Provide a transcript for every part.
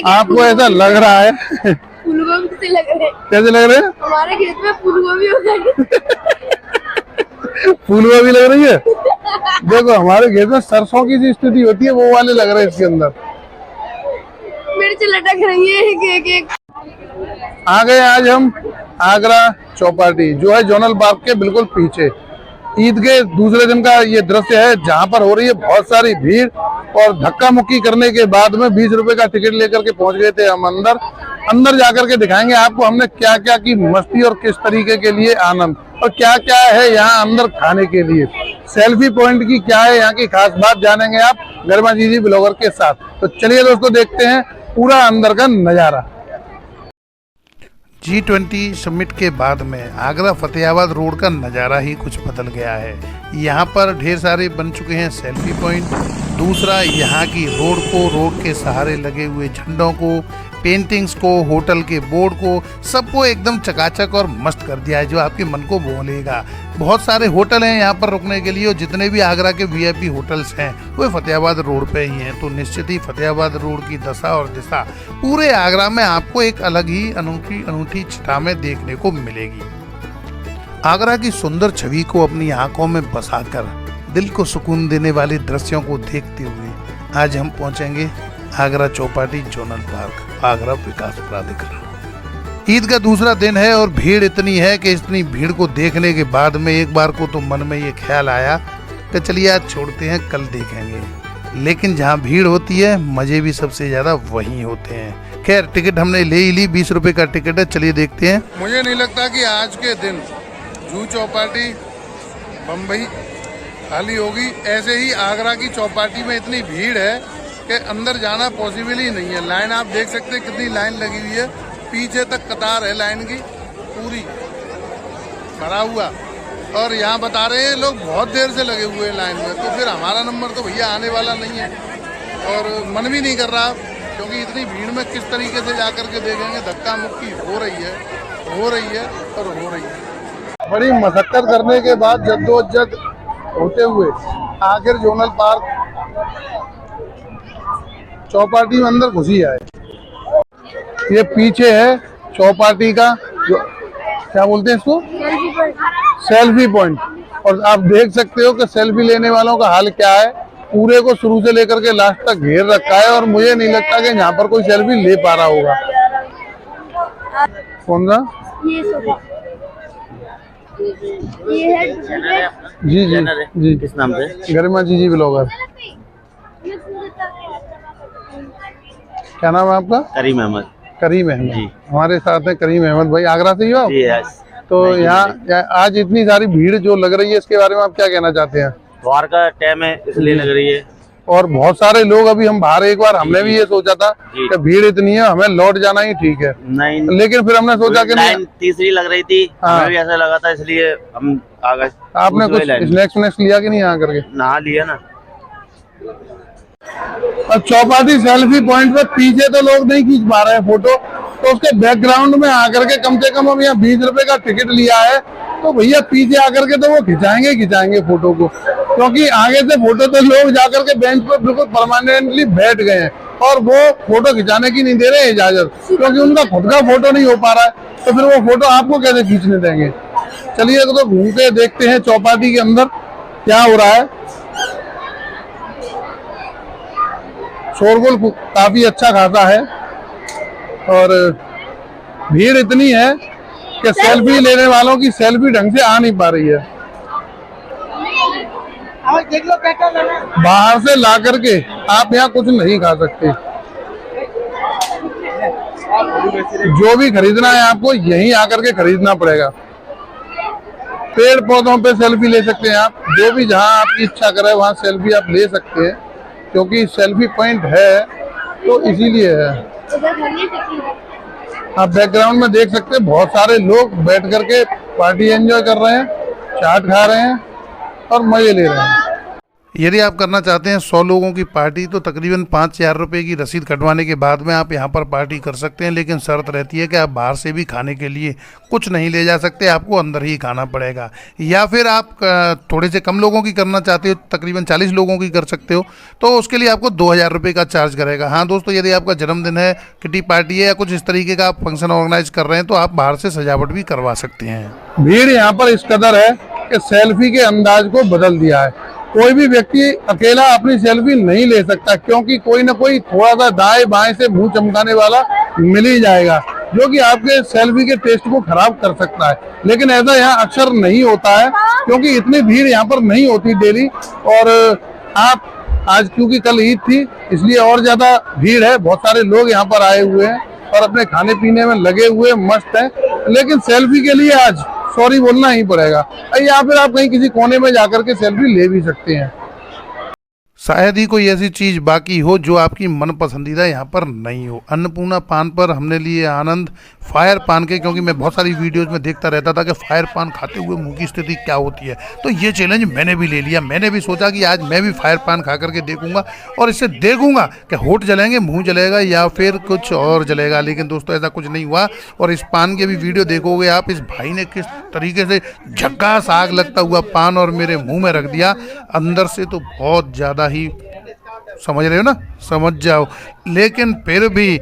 आपको ऐसा लग रहा है? फूलगोभी से लग रहे हैं। कैसे लग रहे हैं? हमारे खेत में फूलगोभी हो गई। फूलगोभी लग रही है। देखो हमारे खेत में सरसों की सी स्थिति होती है, वो वाले लग रहे हैं इसके अंदर। मिर्च लटक रही है एक। आ गए आज हम आगरा चौपाटी, जो है जोनल पार्क के बिल्कुल पीछे। ईद के दूसरे दिन का ये दृश्य है, जहाँ पर हो रही है बहुत सारी भीड़, और धक्का मुक्की करने के बाद में 20 रुपए का टिकट लेकर के पहुंच गए थे हम अंदर जाकर के दिखाएंगे आपको हमने क्या क्या की मस्ती और किस तरीके के लिए आनंद, और क्या क्या है यहाँ अंदर खाने के लिए। सेल्फी पॉइंट की क्या है यहाँ की खास बात जानेंगे आप गरिमा जी ब्लॉगर के साथ। तो चलिए दोस्तों देखते हैं पूरा अंदर का नजारा। G20 समिट के बाद में आगरा फतेहाबाद रोड का नज़ारा ही कुछ बदल गया है। यहाँ पर ढेर सारे बन चुके हैं सेल्फी पॉइंट। दूसरा, यहाँ की रोड के सहारे लगे हुए झंडों को, पेंटिंग्स को, होटल के बोर्ड को, सबको एकदम चकाचक और मस्त कर दिया है, जो आपके मन को मोह। बहुत सारे होटल हैं यहाँ पर रुकने के लिए, और जितने भी आगरा के VIP होटल्स हैं वो फतेहाबाद रोड पे ही हैं। तो निश्चित ही फतेहाबाद रोड की दशा और दिशा पूरे आगरा में आपको एक अलग ही अनूठी छटा में देखने को मिलेगी। आगरा की सुंदर छवि को अपनी आंखों में बसाकर दिल को सुकून देने वाले दृश्यों को देखते हुए आज हम पहुंचेंगे आगरा चौपाटी जोनल पार्क, आगरा विकास प्राधिकरण। ईद का दूसरा दिन है और भीड़ इतनी है कि इतनी भीड़ को देखने के बाद में एक बार को तो मन में ये ख्याल आया कि चलिए आज छोड़ते हैं, कल देखेंगे। लेकिन जहाँ भीड़ होती है मजे भी सबसे ज्यादा वहीं होते हैं। खैर टिकट हमने ले ही ली, 20 रुपए का टिकट है, चलिए देखते हैं। मुझे नहीं लगता कि आज के दिन जूहू चौपाटी बम्बई खाली होगी। ऐसे ही आगरा की चौपाटी में इतनी भीड़ है कि अंदर जाना पॉसिबल ही नहीं है। लाइन आप देख सकते हैं कितनी लाइन लगी हुई है, पीछे तक कतार है लाइन की पूरी भरा हुआ। और यहाँ बता रहे हैं लोग बहुत देर से लगे हुए हैं लाइन में, तो फिर हमारा नंबर तो भैया आने वाला नहीं है। और मन भी नहीं कर रहा, क्योंकि इतनी भीड़ में किस तरीके से जाकर के देखेंगे। धक्का मुक्की हो रही है और हो रही है। बड़ी मशक्कत करने के बाद जद्दोजहद होते हुए आखिर जोनल पार्क चौपाटी में अंदर घुसी आए। ये पीछे है चौपाटी का जो क्या बोलते हैं इसको, सेल्फी पॉइंट। और आप देख सकते हो कि सेल्फी लेने वालों का हाल क्या है। पूरे को शुरू से लेकर के लास्ट तक घेर रखा है, और मुझे नहीं लगता कि यहाँ पर कोई सेल्फी ले पा रहा होगा। कौन सा? ये है जी किस नाम से? गरिमा जी ब्लॉगर। क्या नाम है आपका? करीम अहमद। करीम अहमद जी। हमारे साथ है करीम अहमद भाई। आगरा से ही हो आप? यस। तो यहाँ आज इतनी सारी भीड़ जो लग रही है, इसके बारे में आप क्या कहना चाहते हैं? द्वार का टाइम है इसलिए लग रही है, और बहुत सारे लोग अभी हम बाहर, एक बार हमने भी ये सोचा था कि भीड़ इतनी है हमें लौट जाना ही ठीक है, नहीं, लेकिन फिर हमने सोचा कि लाइन तीसरी लग रही थी। हाँ। हमें भी ऐसा लगा था, इसलिए हम आ गए। आपने कुछ स्नैक्स लिया कि नहीं यहाँ करके? नहा लिया ना। और चौपाटी सेल्फी पॉइंट पे पीछे तो लोग नहीं खींच पा रहे हैं फोटो, तो उसके बैकग्राउंड में आकर के कम से कम हम यहाँ 20 रुपए का टिकट लिया है, तो भैया पीछे आकर के तो वो खिंचाएंगे फोटो को। क्योंकि आगे से फोटो तो लोग जाकर के बेंच पर बिल्कुल परमानेंटली बैठ गए हैं, और वो फोटो खिंचाने की नहीं दे रहे हैं इजाजत, क्योंकि उनका खुद का फोटो नहीं हो पा रहा है, तो फिर वो फोटो आपको कैसे खींचने देंगे। चलिए तो घूम के देखते हैं चौपाटी के अंदर क्या हो रहा है। शोरगुल काफी अच्छा खासा है, और भीड़ इतनी है कि सेल्फी लेने वालों की सेल्फी ढंग से आ नहीं पा रही है। बाहर से ला करके आप यहाँ कुछ नहीं खा सकते। जो भी खरीदना है आपको यहीं आकर के खरीदना पड़ेगा। पेड़ पौधों पे सेल्फी ले सकते हैं आप, जो भी जहाँ आपकी इच्छा करे वहाँ सेल्फी आप ले सकते हैं, क्योंकि सेल्फी पॉइंट है तो इसीलिए है। आप बैकग्राउंड में देख सकते हैं बहुत सारे लोग बैठ करके पार्टी एंजॉय कर रहे हैं, चाट खा रहे हैं और मजे ले रहे हैं। यदि आप करना चाहते हैं 100 लोगों की पार्टी तो तकरीबन 5,000 रुपये की रसीद कटवाने के बाद में आप यहाँ पर पार्टी कर सकते हैं, लेकिन शर्त रहती है कि आप बाहर से भी खाने के लिए कुछ नहीं ले जा सकते, आपको अंदर ही खाना पड़ेगा। या फिर आप थोड़े से कम लोगों की करना चाहते हो, तकरीबन 40 लोगों की कर सकते हो, तो उसके लिए आपको 2,000 रुपये का चार्ज करेगा। हाँ दोस्तों, यदि आपका जन्मदिन है, किटी पार्टी है या कुछ इस तरीके का आप फंक्शन ऑर्गेनाइज कर रहे हैं तो आप बाहर से सजावट भी करवा सकते हैं। भीड़ यहाँ पर इस कदर है कि सेल्फी के अंदाज को बदल दिया है। कोई भी व्यक्ति अकेला अपनी सेल्फी नहीं ले सकता, क्योंकि कोई ना कोई थोड़ा सा दाएं बाएं से मुंह चमकाने वाला मिल ही जाएगा, जो कि आपके सेल्फी के टेस्ट को खराब कर सकता है। लेकिन ऐसा यहाँ अक्सर नहीं होता है, क्योंकि इतनी भीड़ यहाँ पर नहीं होती डेली। और आप आज क्योंकि कल ईद थी इसलिए और ज्यादा भीड़ है, बहुत सारे लोग यहाँ पर आए हुए हैं और अपने खाने पीने में लगे हुए मस्त हैं। लेकिन सेल्फी के लिए आज सॉरी बोलना ही पड़ेगा, या फिर आप कहीं किसी कोने में जाकर के सेल्फी ले भी सकते हैं। शायद ही कोई ऐसी चीज़ बाकी हो जो आपकी मन पसंदीदा यहाँ पर नहीं हो। अन्नपूर्णा पान पर हमने लिए आनंद फायर पान के, क्योंकि मैं बहुत सारी वीडियोस में देखता रहता था कि फायर पान खाते हुए मुंह की स्थिति क्या होती है, तो ये चैलेंज मैंने भी ले लिया। मैंने भी सोचा कि आज मैं भी फायर पान खा करके देखूंगा और इससे देखूंगा कि होठ जलेंगे, मुंह जलेगा या फिर कुछ और जलेगा। लेकिन दोस्तों ऐसा कुछ नहीं हुआ। और इस पान के भी वीडियो देखोगे आप, इस भाई ने किस तरीके से झक्कास आग लगता हुआ पान और मेरे मुँह में रख दिया। अंदर से तो बहुत ज़्यादा ही, समझ रहे हो ना, समझ जाओ। लेकिन फिर भी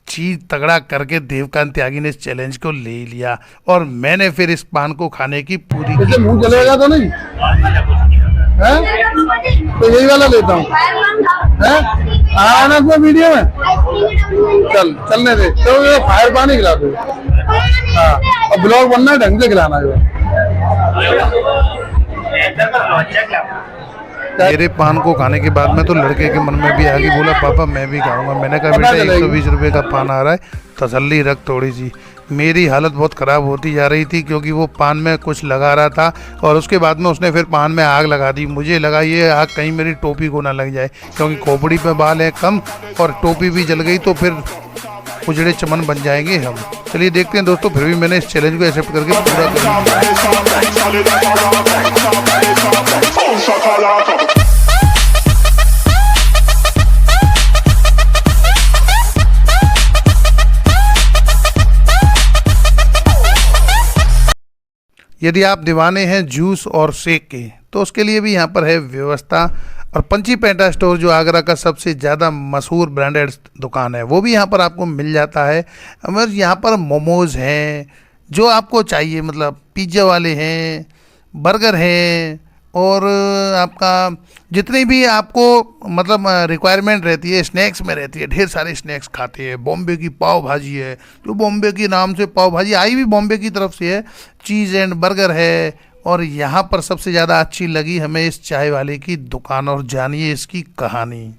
चीज तगड़ा करके देवकांत त्यागी ने इस चैलेंज को ले लिया और मैंने फिर इस पान को खाने की पूरी इससे मुंह जलेगा तो नहीं है? तो यही वाला लेता हूँ, आना इसमें वीडियो में चलने दे, तो फायर पान ही खिला दो। हाँ, और ब्लॉग बनना है, ढंग से खिलाना जो। मेरे पान को खाने के बाद में तो लड़के के मन में भी आ गई, बोला पापा मैं भी खाऊंगा। मैंने कहा बेटा 120 रुपये का पान आ रहा है, तसल्ली रख थोड़ी सी। मेरी हालत बहुत ख़राब होती जा रही थी, क्योंकि वो पान में कुछ लगा रहा था और उसके बाद में उसने फिर पान में आग लगा दी। मुझे लगा ये आग कहीं मेरी टोपी को ना लग जाए, क्योंकि खोपड़ी पे बाल है कम और टोपी भी जल गई तो फिर उजड़े चमन बन जाएंगे हम। चलिए देखते हैं दोस्तों, फिर भी मैंने इस चैलेंज को एक्सेप्ट करके पूरा कर दिया। यदि आप दीवाने हैं जूस और शेक के तो उसके लिए भी यहाँ पर है व्यवस्था। और पंची पेंटा स्टोर जो आगरा का सबसे ज़्यादा मशहूर ब्रांडेड दुकान है, वो भी यहाँ पर आपको मिल जाता है। मगर यहाँ पर मोमोज़ हैं जो आपको चाहिए, मतलब पिज़्ज़ा वाले हैं, बर्गर हैं और आपका जितनी भी आपको मतलब रिक्वायरमेंट रहती है स्नैक्स में रहती है, ढेर सारे स्नैक्स खाते हैं। बॉम्बे की पाव भाजी है, जो बॉम्बे के नाम से पाव भाजी आई भी बॉम्बे की तरफ से है। चीज़ एंड बर्गर है। और यहाँ पर सबसे ज़्यादा अच्छी लगी हमें इस चाय वाले की दुकान, और जानिए इसकी कहानी।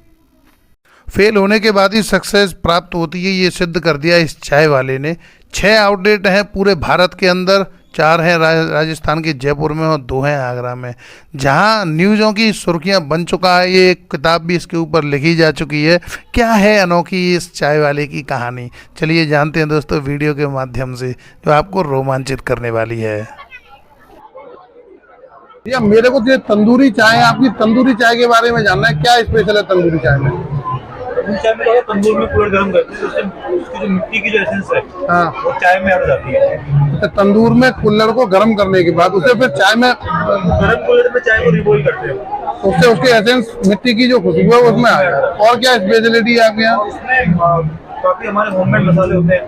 फेल होने के बाद ही सक्सेस प्राप्त होती है, ये सिद्ध कर दिया इस चाय वाले ने। 6 आउटलेट हैं पूरे भारत के अंदर, 4 हैं राजस्थान के जयपुर में और 2 हैं आगरा में, जहां न्यूज़ों की सुर्खियां बन चुका है। ये एक किताब भी इसके ऊपर लिखी जा चुकी है। क्या है अनोखी इस चाय वाले की कहानी, चलिए जानते हैं दोस्तों वीडियो के माध्यम से, जो आपको रोमांचित करने वाली है। या मेरे को ये तंदूरी चाय, आपकी तंदूरी चाय के बारे में जानना है, क्या स्पेशल है तंदूरी चाय में? चाय में तो तंदूर में कुल्हड़ गर्म करते हैं, उससे उसकी जो मिट्टी की जो एसेंस है हाँ, वो चाय में आ जाती है। तो तंदूर में कुल्हड़ को गर्म करने के बाद उसे फिर चाय में, गर्म कुल्हड़ में चाय को रिबॉईल करते हैं, उससे उसके एसेंस मिट्टी की जो खुशबू है उसमें आएगा। और क्या स्पेशलिटी है आपके यहाँ? उसमें काफी हमारे होममेड मसाले होते हैं।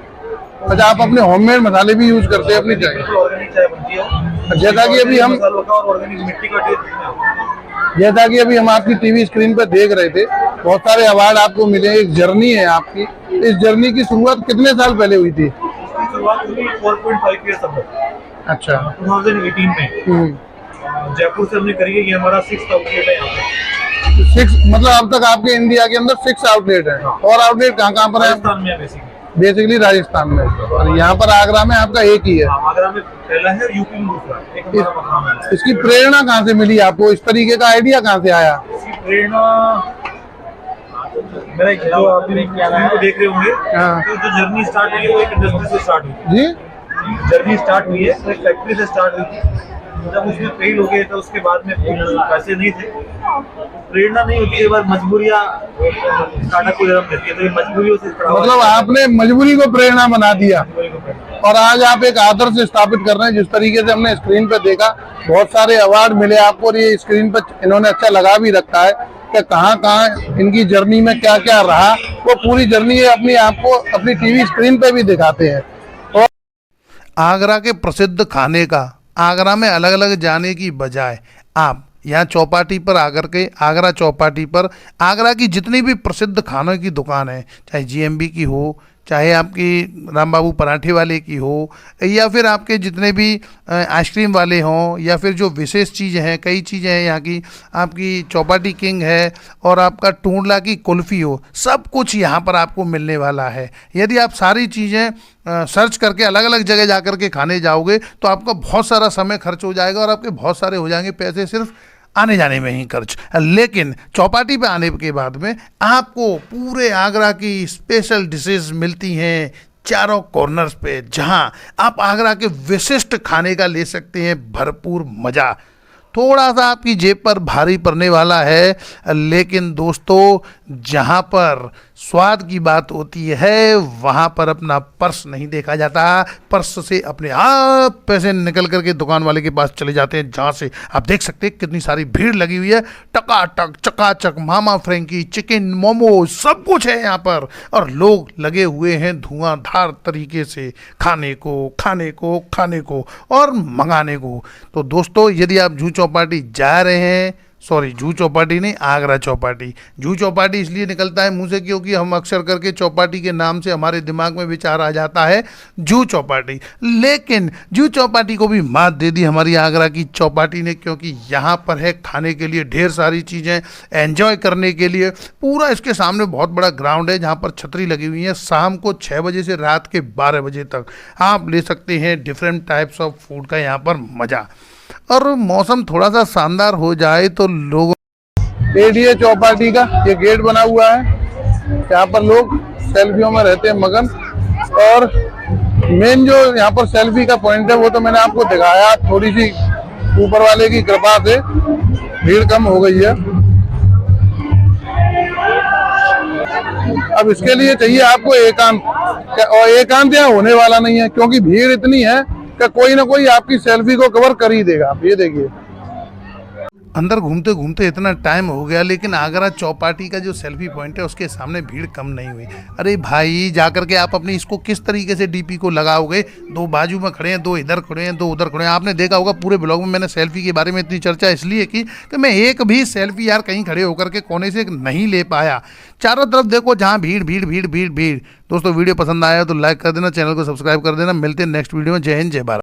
अच्छा, आप अपने होममेड मसाले भी यूज करते हैं अपनी चाय? ऑर्गेनिक चाय बनती है, जैसा कि अभी हम ऑर्गेनिक मिट्टी का टेस्ट, जैसा कि अभी हम आपकी टीवी स्क्रीन पर देख रहे थे, बहुत सारे अवार्ड आपको मिले, एक जर्नी है आपकी। इस जर्नी की शुरुआत कितने साल पहले हुई थी? शुरुआत हुई 4.5 ईयर तक। अच्छा, 2018 में जयपुर से हमने करी है, ये हमारा 6th आउटलेट है यहाँ पे। 6 मतलब अब तक आपके इंडिया के अंदर 6 आउटलेट है। और आउटलेट कहाँ पर है? राजस्थान में बेसिकली राजस्थान में। और यहाँ पर आगरा में आपका एक ही है। आगरा में पहला है, यूपी में दूसरा, एक हमारा मकान है। इसकी प्रेरणा कहाँ से मिली आपको? इस तरीके का आइडिया कहाँ से आया? इसकी प्रेरणा मेरा जो आप को देख रहे होंगे, तो जो जर्नी स्टार्ट हुई है वो एक इंडस्ट्री से स्टार्ट हुई जी। जर्नी स्टार्ट हुई है एक फैक्ट्री से स्टार्ट हुई थी। जब उसमें फेल हो गए तो उसके बाद में पैसे नहीं थे, प्रेरणा नहीं होती है, बाद मजबूरियाँ स्टार्टअप को जन्म देती है, तो ये मजबूरियों से मतलब आपने मजबूरी को प्रेरणा बना दिया और आज आप एक आदर्श स्थापित कर रहे हैं। जिस तरीके से हमने स्क्रीन पे देखा, बहुत सारे अवार्ड मिले आपको और ये स्क्रीन पे इन्होंने अच्छा लगा भी रखा है कि कहाँ कहाँ इनकी जर्नी में क्या क्या रहा, वो पूरी जर्नी ये अपनी आपको अपनी टीवी स्क्रीन पे भी दिखाते हैं। और आगरा के प्रसिद्ध खाने का, आगरा में अलग अलग जाने की बजाय आप यहाँ चौपाटी पर आकर के, आगरा चौपाटी पर आगरा की जितनी भी प्रसिद्ध खानों की दुकान है, चाहे जीएमबी की हो, चाहे आपकी राम बाबू पराठे वाले की हो, या फिर आपके जितने भी आइसक्रीम वाले हों, या फिर जो विशेष चीज़ें हैं, कई चीज़ें हैं यहाँ की, आपकी चौपाटी किंग है और आपका टूंडला की कुल्फ़ी हो, सब कुछ यहाँ पर आपको मिलने वाला है। यदि आप सारी चीज़ें सर्च करके अलग अलग जगह जा कर के खाने जाओगे तो आपका बहुत सारा समय खर्च हो जाएगा और आपके बहुत सारे हो जाएंगे पैसे सिर्फ आने जाने में ही खर्च। लेकिन चौपाटी पे आने के बाद में आपको पूरे आगरा की स्पेशल डिशेस मिलती हैं चारों कॉर्नर्स पे, जहां आप आगरा के विशिष्ट खाने का ले सकते हैं भरपूर मज़ा। थोड़ा सा आपकी जेब पर भारी पड़ने वाला है, लेकिन दोस्तों जहाँ पर स्वाद की बात होती है वहाँ पर अपना पर्स नहीं देखा जाता। पर्स से अपने आप पैसे निकल करके दुकान वाले के पास चले जाते हैं, जहाँ से आप देख सकते हैं कितनी सारी भीड़ लगी हुई है। टकाटक चकाचक मामा फ्रेंकी, चिकन, मोमो, सब कुछ है यहाँ पर और लोग लगे हुए हैं धुआंधार तरीके से खाने को और मंगाने को। तो दोस्तों यदि आप जूह चौपाटी जा रहे हैं, सॉरी जूह चौपाटी नहीं, आगरा चौपाटी, जूह चौपाटी इसलिए निकलता है मुंह से क्योंकि हम अक्सर करके चौपाटी के नाम से हमारे दिमाग में विचार आ जाता है जूह चौपाटी, लेकिन जूह चौपाटी को भी मात दे दी हमारी आगरा की चौपाटी ने, क्योंकि यहाँ पर है खाने के लिए ढेर सारी चीज़ें, एंजॉय करने के लिए। पूरा इसके सामने बहुत बड़ा ग्राउंड है जहाँ पर छतरी लगी हुई है। शाम को 6 बजे से रात के 12 बजे तक आप ले सकते हैं डिफरेंट टाइप्स ऑफ फूड का यहाँ पर मज़ा। और मौसम थोड़ा सा शानदार हो जाए तो लोग एडीए चौपाटी का ये गेट बना हुआ है, यहाँ पर लोग सेल्फियों में रहते हैं मगन। और मेन जो यहाँ पर सेल्फी का पॉइंट है वो तो मैंने आपको दिखाया, थोड़ी सी ऊपर वाले की कृपा से भीड़ कम हो गई है। अब इसके लिए चाहिए आपको एकांत, और एकांत यहाँ होने वाला नहीं है क्योंकि भीड़ इतनी है कि कोई ना कोई आपकी सेल्फी को कवर कर ही देगा। आप ये देखिए, अंदर घूमते घूमते इतना टाइम हो गया, लेकिन आगरा चौपाटी का जो सेल्फी पॉइंट है उसके सामने भीड़ कम नहीं हुई। अरे भाई जाकर के आप अपनी इसको किस तरीके से डीपी को लगाओगे? 2 बाजू में खड़े हैं, 2 इधर खड़े हैं, 2 उधर खड़े हैं। आपने देखा होगा पूरे ब्लॉग में मैंने सेल्फी के बारे में इतनी चर्चा इसलिए की कि मैं एक भी सेल्फी यार कहीं खड़े होकर के कोने से नहीं ले पाया। चारों तरफ देखो जहाँ भीड़ भीड़ भीड़ भीड़ भीड़। दोस्तों वीडियो पसंद आया तो लाइक कर देना, चैनल को सब्सक्राइब कर देना। मिलते हैं नेक्स्ट वीडियो में। जय हिंद, जय भारत।